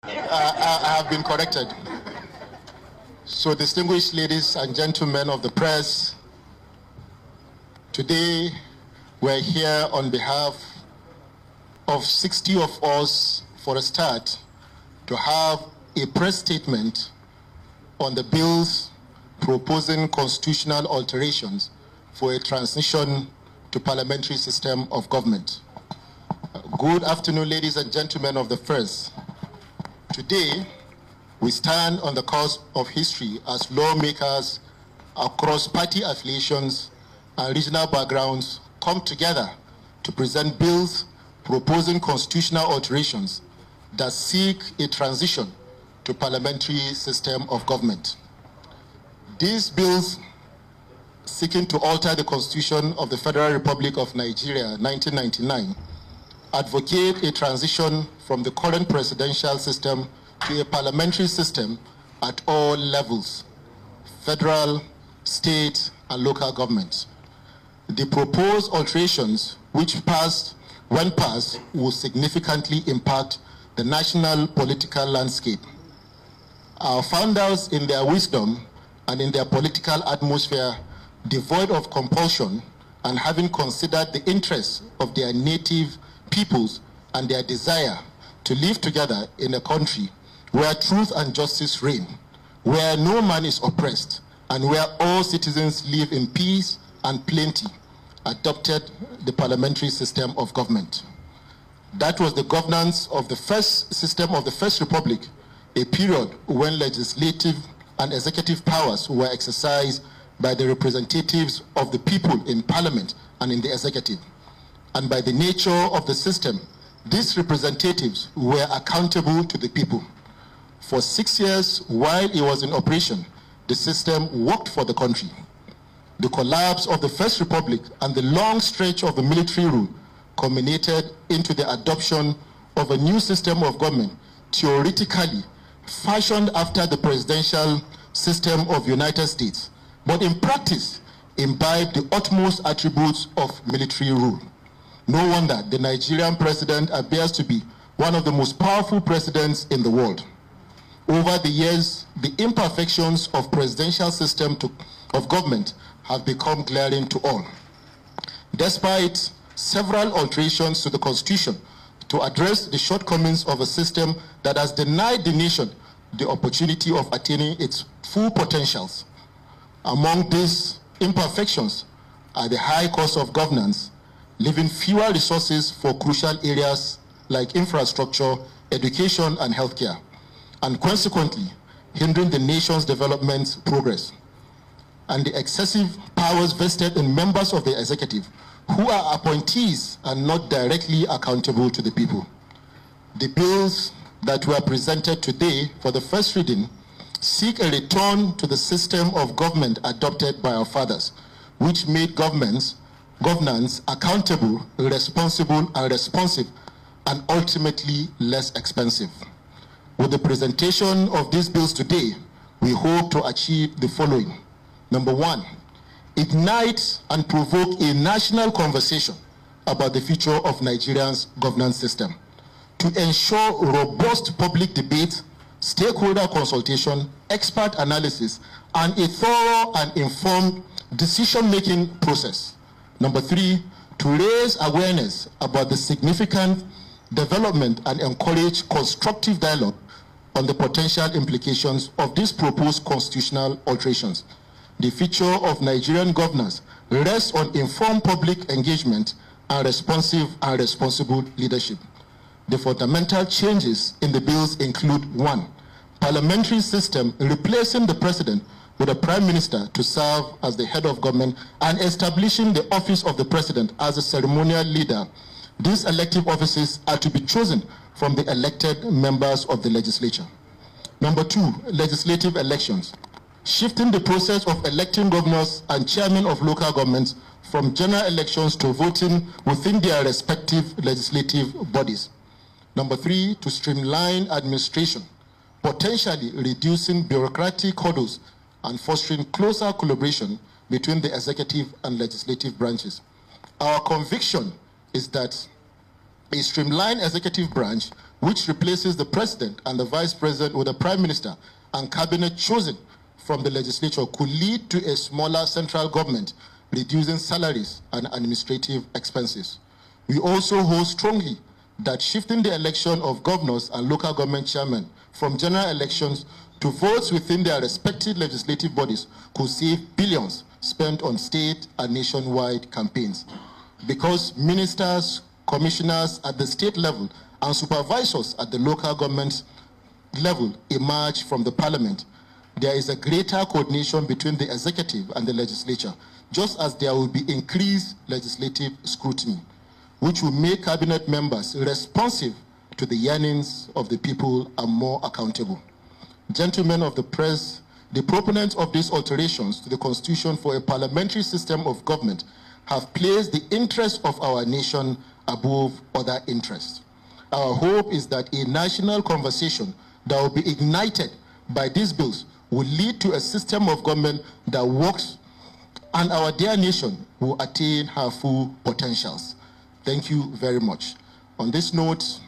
I have been corrected. So, distinguished ladies and gentlemen of the press, today we're here on behalf of 60 of us, for a start, to have a press statement on the bills proposing constitutional alterations for a transition to parliamentary system of government. Good afternoon, ladies and gentlemen of the press. Today, we stand on the cusp of history as lawmakers across party affiliations and regional backgrounds come together to present bills proposing constitutional alterations that seek a transition to parliamentary system of government. These bills, seeking to alter the Constitution of the Federal Republic of Nigeria, 1999, advocate a transition from the current presidential system to a parliamentary system at all levels, federal, state, and local governments. The proposed alterations, when passed, will significantly impact the national political landscape. Our founders, in their wisdom and in their political atmosphere, devoid of compulsion, and having considered the interests of their native peoples and their desire to live together in a country where truth and justice reign, where no man is oppressed, and where all citizens live in peace and plenty, adopted the parliamentary system of government. That was the governance of the first system of the First Republic, a period when legislative and executive powers were exercised by the representatives of the people in parliament and in the executive. And by the nature of the system, these representatives were accountable to the people. For 6 years, while it was in operation, the system worked for the country. The collapse of the First Republic and the long stretch of the military rule culminated into the adoption of a new system of government, theoretically fashioned after the presidential system of the United States, but in practice imbibed the utmost attributes of military rule. No wonder the Nigerian president appears to be one of the most powerful presidents in the world. Over the years, the imperfections of presidential system of government have become glaring to all. Despite several alterations to the Constitution to address the shortcomings of a system that has denied the nation the opportunity of attaining its full potentials, among these imperfections are the high cost of governance, leaving fewer resources for crucial areas like infrastructure, education, and healthcare, and consequently hindering the nation's development progress, and the excessive powers vested in members of the executive who are appointees and not directly accountable to the people. The bills that were presented today for the first reading seek a return to the system of government adopted by our fathers, which made governance accountable, responsible, and responsive, and ultimately less expensive. With the presentation of these bills today, we hope to achieve the following. Number one, ignite and provoke a national conversation about the future of Nigeria's governance system, to ensure robust public debate, stakeholder consultation, expert analysis, and a thorough and informed decision-making process. Number three, to raise awareness about the significant development and encourage constructive dialogue on the potential implications of these proposed constitutional alterations. The future of Nigerian governance rests on informed public engagement and responsive and responsible leadership. The fundamental changes in the bills include: one, parliamentary system replacing the president with a prime minister to serve as the head of government and establishing the office of the president as a ceremonial leader. These elective offices are to be chosen from the elected members of the legislature. Number two, legislative elections. Shifting the process of electing governors and chairmen of local governments from general elections to voting within their respective legislative bodies. Number three, to streamline administration, potentially reducing bureaucratic hurdles and fostering closer collaboration between the executive and legislative branches. Our conviction is that a streamlined executive branch which replaces the president and the vice president with a prime minister and cabinet chosen from the legislature, could lead to a smaller central government, reducing salaries and administrative expenses. We also hold strongly that shifting the election of governors and local government chairmen from general elections to votes within their respective legislative bodies could save billions spent on state and nationwide campaigns. Because ministers, commissioners at the state level and supervisors at the local government level emerge from the parliament, there is a greater coordination between the executive and the legislature, just as there will be increased legislative scrutiny, which will make cabinet members responsive to the yearnings of the people and more accountable. Gentlemen of the press, the proponents of these alterations to the Constitution for a parliamentary system of government have placed the interests of our nation above other interests. Our hope is that a national conversation that will be ignited by these bills will lead to a system of government that works, and our dear nation will attain her full potentials. Thank you very much. On this note,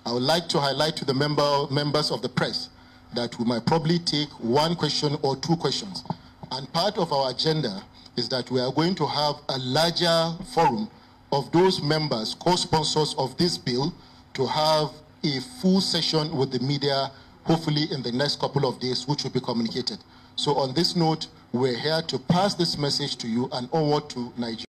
I would like to highlight to the members of the press that we might probably take one question or two questions. And part of our agenda is that we are going to have a larger forum of those members, co-sponsors of this bill, to have a full session with the media, hopefully in the next couple of days, which will be communicated. So on this note, we're here to pass this message to you and onward to Nigeria.